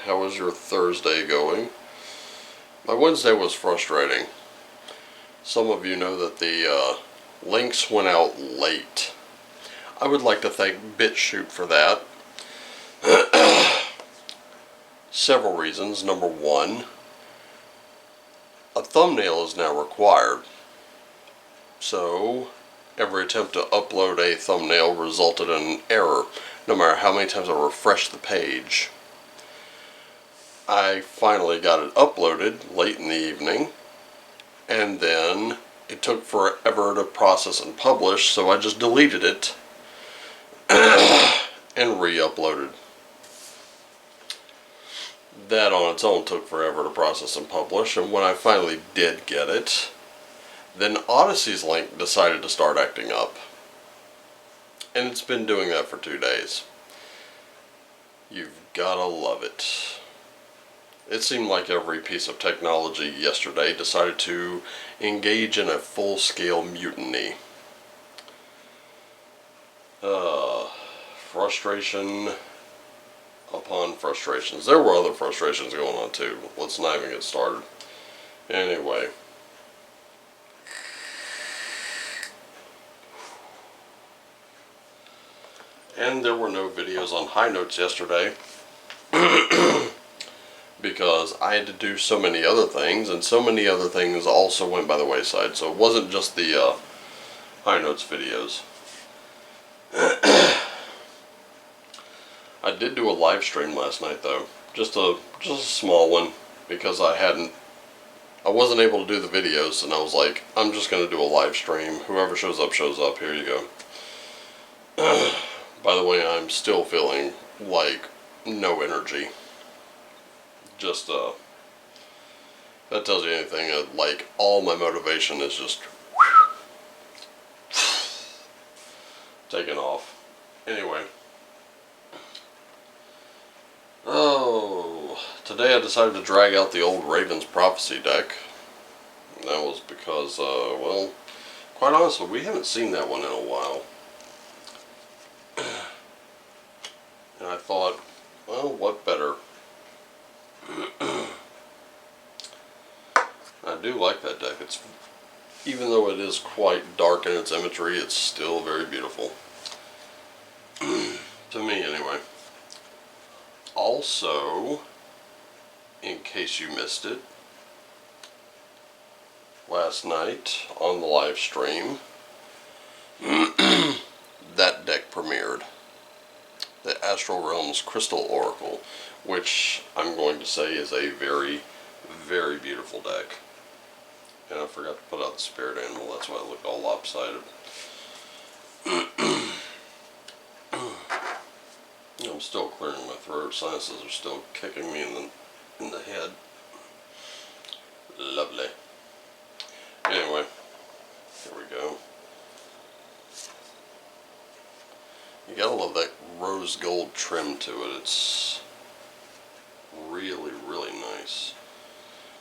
How is your Thursday going? My Wednesday was frustrating. Some of you know that the links went out late. I would like to thank BitChute for that. Several reasons. Number one, a thumbnail is now required. So, every attempt to upload a thumbnail resulted in an error, no matter how many times I refreshed the page. I finally got it uploaded late in the evening, and then it took forever to process and publish, so I just deleted it and re-uploaded. That on its own took forever to process and publish, and when I finally did get it, then Odyssey's link decided to start acting up. And it's been doing that for 2 days. You've gotta love it. It seemed like every piece of technology yesterday decided to engage in a full-scale mutiny. Frustration upon frustrations. There were other frustrations going on too. Let's not even get started. Anyway. And there were no videos on high notes yesterday. Because I had to do so many other things, and so many other things also went by the wayside. So it wasn't just the high notes videos. I did do a live stream last night though, just a small one, because I wasn't able to do the videos, and I was like, I'm just gonna do a live stream. Whoever shows up shows up. Here you go. By the way, I'm still feeling like no energy. Just that tells you anything. Like, all my motivation is just taken off. Anyway. Oh, today I decided to drag out the old Raven's Prophecy deck. That was because, well, quite honestly, we haven't seen that one in a while. And I thought, well, what better? I do like that deck. It's, even though it is quite dark in its imagery, it's still very beautiful. To me, anyway. Also, in case you missed it, last night on the live stream, that deck premiered. The Astral Realms Crystal Oracle, which I'm going to say is a very, very beautiful deck. And I forgot to put out the spirit animal, that's why I look all lopsided. I'm still clearing my throat. Sinuses are still kicking me in the head. Lovely. Anyway, here we go. You gotta love that rose gold trim to it. It's really, really nice.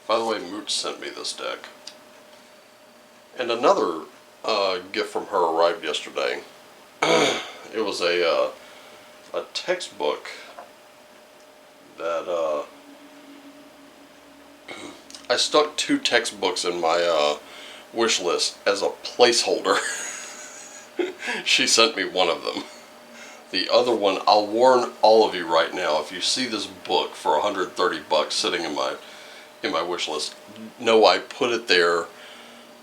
By the way, Moot sent me this deck. And another gift from her arrived yesterday. It was a textbook that I stuck 2 textbooks in my wish list as a placeholder. She sent me one of them. The other one, I'll warn all of you right now, if you see this book for $130 sitting in my wish list, know I put it there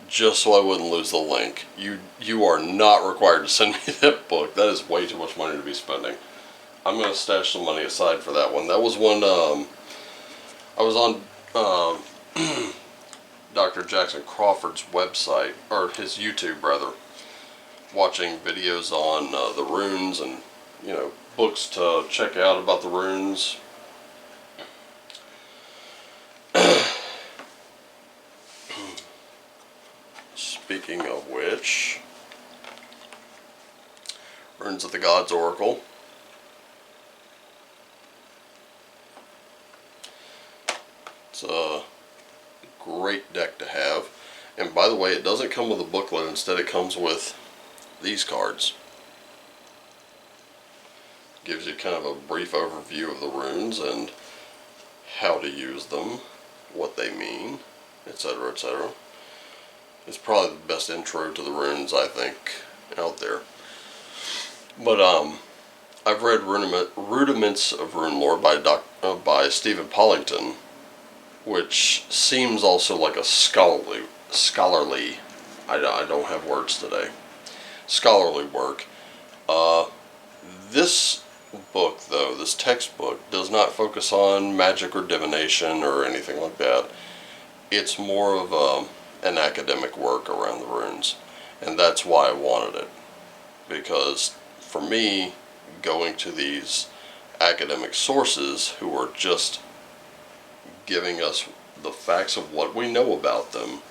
just so I wouldn't lose the link. You are not required to send me that book. That is way too much money to be spending. I'm going to stash some money aside for that one. That was one, I was on Dr. Jackson Crawford's website, or his YouTube rather, watching videos on the runes and, you know, books to check out about the runes. Speaking of which, Runes of the Gods Oracle. It's a great deck to have. And by the way, it doesn't come with a booklet. Instead, it comes with these cards. Gives you kind of a brief overview of the runes, and how to use them, what they mean, etc., etc. It's probably the best intro to the runes, I think, out there. But I've read Rudiments of Rune Lore by Stephen Pollington, which seems also like a scholarly, I don't have words today, scholarly work. This book, though, this textbook, does not focus on magic or divination or anything like that. It's more of an academic work around the runes, and that's why I wanted it. Because for me, going to these academic sources who are just giving us the facts of what we know about them,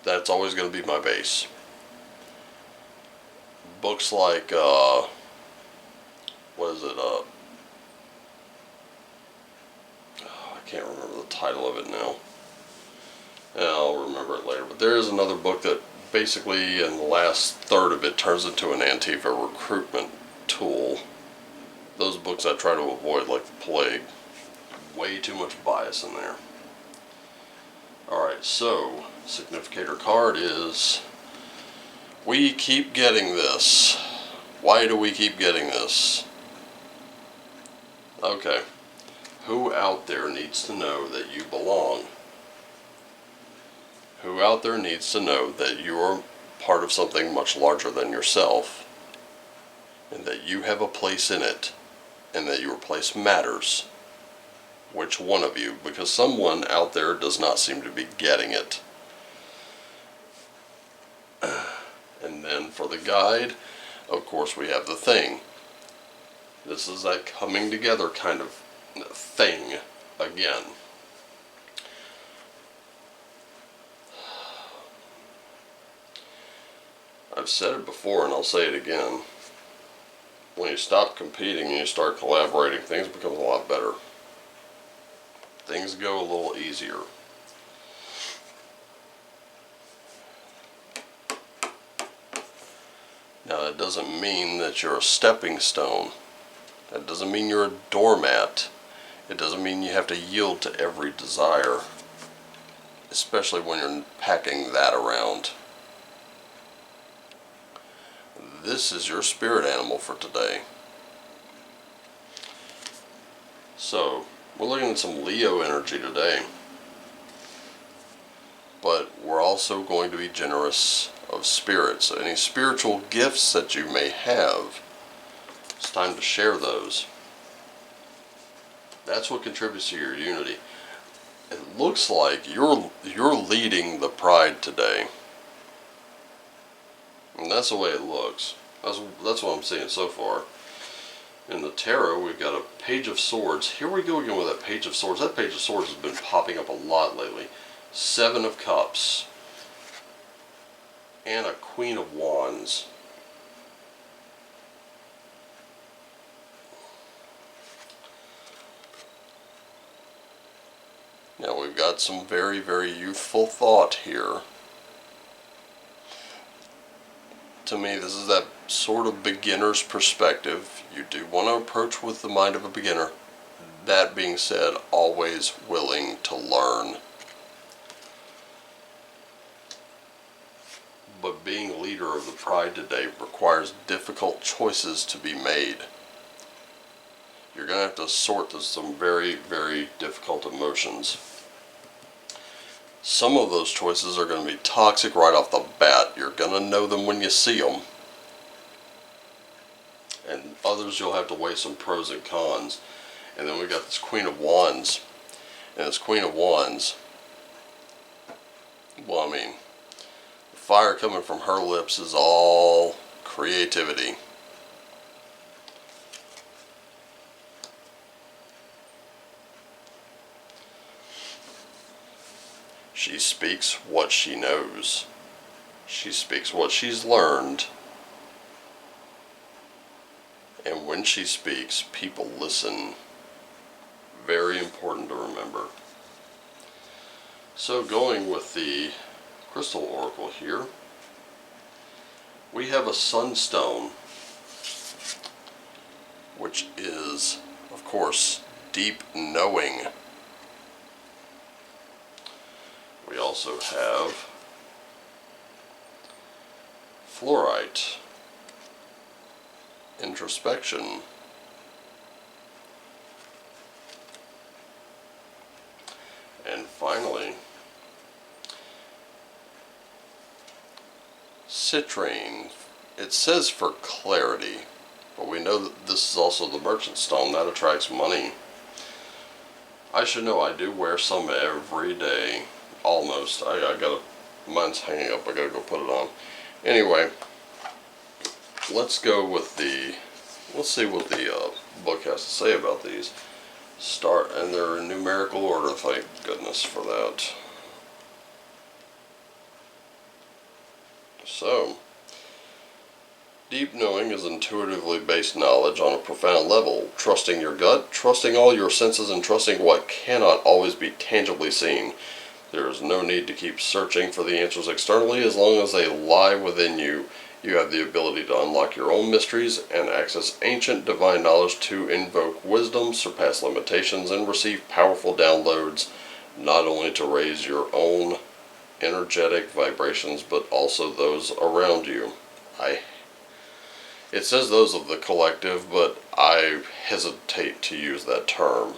that's always going to be my base. Books like, what is it, I can't remember the title of it now. I'll remember it later. But there is another book that basically, in the last third of it, turns into an Antifa recruitment tool. Those books I try to avoid like the plague. Way too much bias in there. Alright, so, significator card is, we keep getting this. Why do we keep getting this? Okay. Who out there needs to know that you belong? Who out there needs to know that you're part of something much larger than yourself, and that you have a place in it, and that your place matters? Which one of you? Because someone out there does not seem to be getting it. And then for the guide, of course we have the thing. This is that coming together kind of thing again. I've said it before and I'll say it again. When you stop competing and you start collaborating, things become a lot better. Things go a little easier. Now that doesn't mean that you're a stepping stone. That doesn't mean you're a doormat. It doesn't mean you have to yield to every desire. Especially when you're packing that around. This is your spirit animal for today. So, we're looking at some Leo energy today. But we're also going to be generous of spirit. So any spiritual gifts that you may have, it's time to share those. That's what contributes to your unity. It looks like you're leading the pride today. And that's the way it looks. That's what I'm seeing so far. In the tarot, we've got a Page of Swords. Here we go again with that Page of Swords. That Page of Swords has been popping up a lot lately. 7 of Cups. And a Queen of Wands. Now we've got some very, very youthful thought here. To me, this is that sort of beginner's perspective. You do want to approach with the mind of a beginner. That being said, always willing to learn. But being leader of the pride today requires difficult choices to be made. You're going to have to sort through some very, very difficult emotions. Some of those choices are going to be toxic right off the bat. You're going to know them when you see them. And others you'll have to weigh some pros and cons. And then we've got this Queen of Wands. And this Queen of Wands, well, I mean, the fire coming from her lips is all creativity. She speaks what she knows. She speaks what she's learned. And when she speaks, people listen. Very important to remember. So going with the Crystal Oracle here, we have a Sunstone, which is, of course, deep knowing. We also have fluorite, introspection, and finally citrine. It says for clarity, but we know that this is also the merchant stone that attracts money. I should know, I do wear some every day, almost. I gotta, mine's hanging up, I gotta go put it on. Anyway, let's go with let's see what the book has to say about these. And they're in numerical order, thank goodness for that. So, deep knowing is intuitively based knowledge on a profound level, trusting your gut, trusting all your senses, and trusting what cannot always be tangibly seen. There is no need to keep searching for the answers externally. As long as they lie within you, you have the ability to unlock your own mysteries and access ancient divine knowledge to invoke wisdom, surpass limitations, and receive powerful downloads, not only to raise your own energetic vibrations, but also those around you. It says those of the collective, but I hesitate to use that term.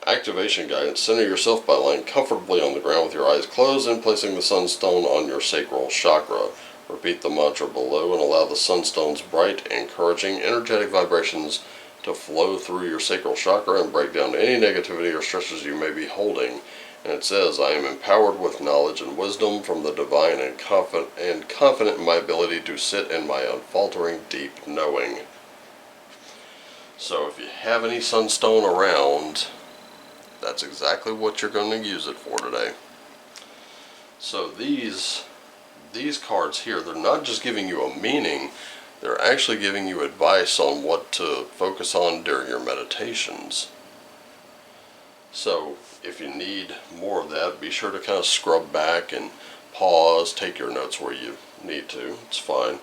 Activation guidance. Center yourself by lying comfortably on the ground with your eyes closed and placing the sunstone on your sacral chakra. Repeat the mantra below and allow the sunstone's bright, encouraging, energetic vibrations to flow through your sacral chakra and break down any negativity or stresses you may be holding. And it says, I am empowered with knowledge and wisdom from the divine and confident in my ability to sit in my unfaltering deep knowing. So if you have any sunstone around, that's exactly what you're going to use it for today. So these cards here, they're not just giving you a meaning, they're actually giving you advice on what to focus on during your meditations. So if you need more of that, be sure to kind of scrub back and pause, take your notes where you need to, it's fine.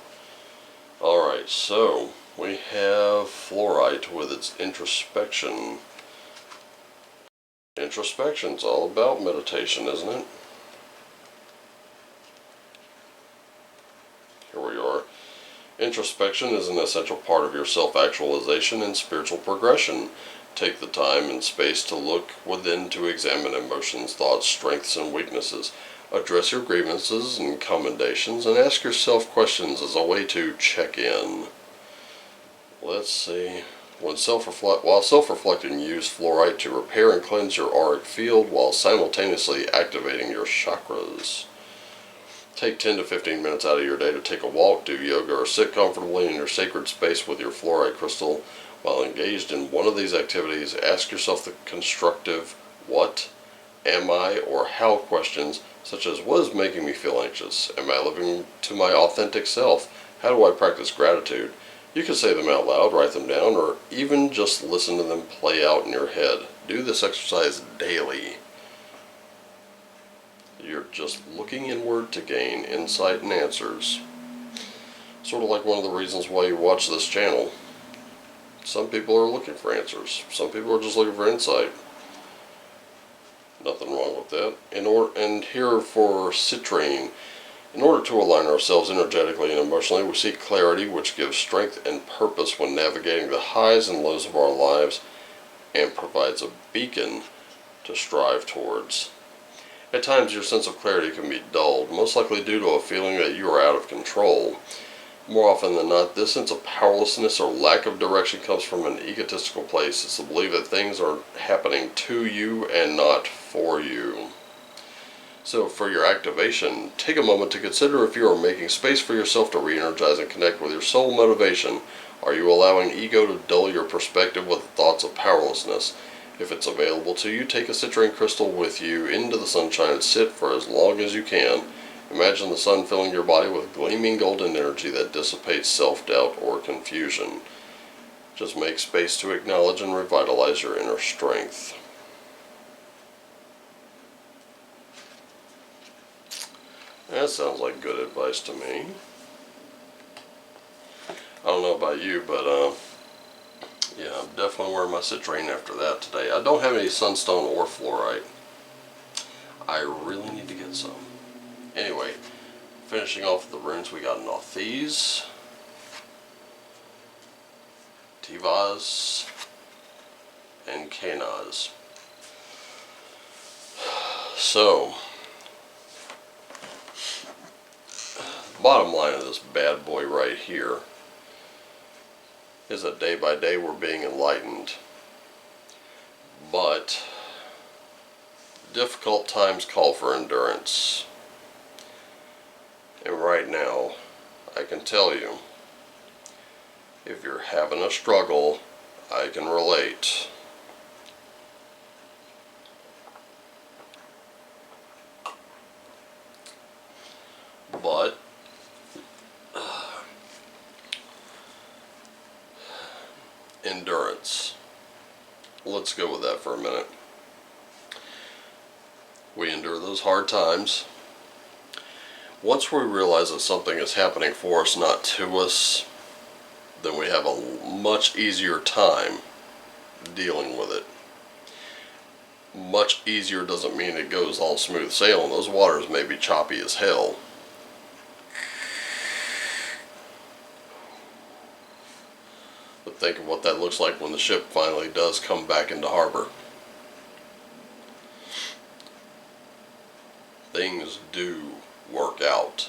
Alright, so we have fluorite with its introspection. Introspection's all about meditation, isn't it? Here we are. Introspection is an essential part of your self-actualization and spiritual progression. Take the time and space to look within to examine emotions, thoughts, strengths, and weaknesses. Address your grievances and commendations, and ask yourself questions as a way to check in. Let's see. While self-reflecting, use fluorite to repair and cleanse your auric field while simultaneously activating your chakras. Take 10 to 15 minutes out of your day to take a walk, do yoga, or sit comfortably in your sacred space with your fluorite crystal. While engaged in one of these activities, ask yourself the constructive what, am I, or how questions, such as what is making me feel anxious? Am I living to my authentic self? How do I practice gratitude? You can say them out loud, write them down, or even just listen to them play out in your head. Do this exercise daily. You're just looking inward to gain insight and answers. Sort of like one of the reasons why you watch this channel. Some people are looking for answers. Some people are just looking for insight. Nothing wrong with that. And here for citrine. In order to align ourselves energetically and emotionally, we seek clarity, which gives strength and purpose when navigating the highs and lows of our lives, and provides a beacon to strive towards. At times, your sense of clarity can be dulled, most likely due to a feeling that you are out of control. More often than not, this sense of powerlessness or lack of direction comes from an egotistical place. It's the belief that things are happening to you and not for you. So for your activation, take a moment to consider if you are making space for yourself to re-energize and connect with your soul motivation. Are you allowing ego to dull your perspective with thoughts of powerlessness? If it's available to you, take a citrine crystal with you into the sunshine and sit for as long as you can. Imagine the sun filling your body with gleaming golden energy that dissipates self-doubt or confusion. Just make space to acknowledge and revitalize your inner strength. That sounds like good advice to me. I don't know about you, but Yeah, I'm definitely wearing my citrine after that today. I don't have any sunstone or fluorite. I really need to get some. Anyway, finishing off the runes, we got Nothies, Tivas, and Kanaz. So, bottom line of this bad boy right here is that day by day we're being enlightened. But difficult times call for endurance. And right now, I can tell you, if you're having a struggle, I can relate. But endurance. Let's go with that for a minute. We endure those hard times. Once we realize that something is happening for us, not to us, then we have a much easier time dealing with it. Much easier doesn't mean it goes all smooth sailing. Those waters may be choppy as hell. But think of what that looks like when the ship finally does come back into harbor. Things do work out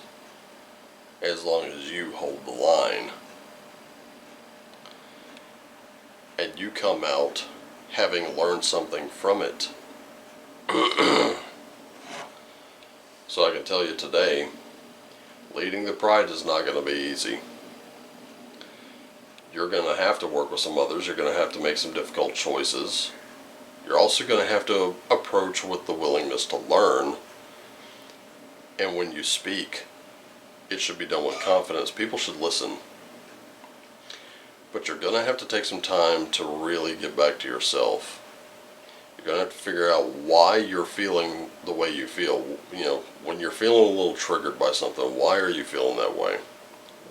as long as you hold the line. And you come out having learned something from it. So I can tell you today, leading the pride is not going to be easy. You're going to have to work with some others. You're going to have to make some difficult choices. You're also going to have to approach with the willingness to learn. And when you speak, it should be done with confidence. People should listen. But you're going to have to take some time to really get back to yourself. You're going to have to figure out why you're feeling the way you feel. You know, when you're feeling a little triggered by something, why are you feeling that way?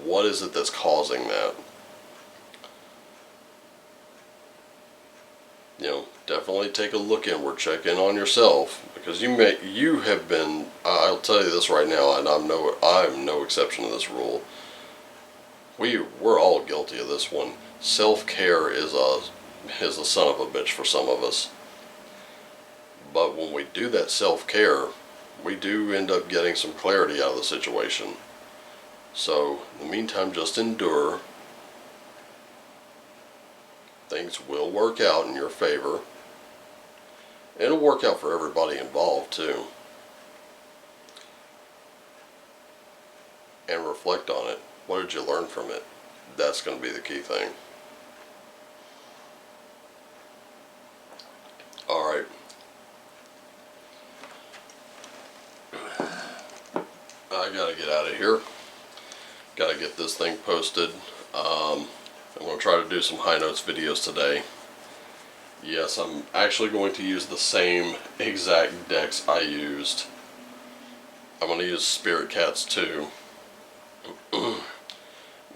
What is it that's causing that? You know, definitely take a look inward, check in on yourself, because you have been, I'll tell you this right now, and I'm no exception to this rule. We're all guilty of this one. Self-care is a son of a bitch for some of us. But when we do that self-care, we do end up getting some clarity out of the situation. So, in the meantime, just endure. Things will work out in your favor. It'll work out for everybody involved, too. And reflect on it. What did you learn from it? That's going to be the key thing. Alright. I gotta get out of here. Gotta get this thing posted. I'm going to try to do some high notes videos today. Yes, I'm actually going to use the same exact decks I used. I'm going to use Spirit Cats too.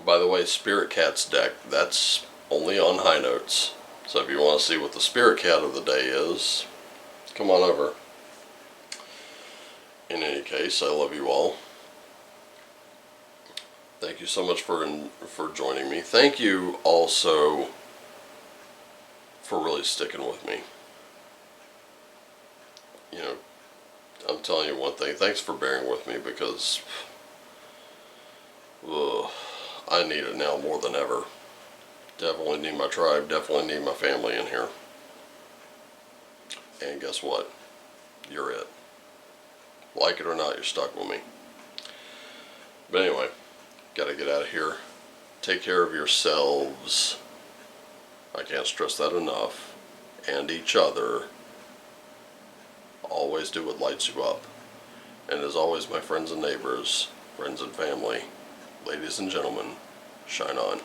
By the way, Spirit Cat's deck, that's only on high notes. So if you want to see what the Spirit Cat of the day is, come on over. In any case, I love you all. Thank you so much for joining me. Thank you also for really sticking with me. You know, I'm telling you one thing. Thanks for bearing with me, because I need it now more than ever. Definitely need my tribe. Definitely need my family in here. And guess what? You're it. Like it or not, you're stuck with me. But anyway, gotta get out of here. Take care of yourselves. I can't stress that enough. And each other. Always do what lights you up. And as always, my friends and neighbors, friends and family, ladies and gentlemen, shine on.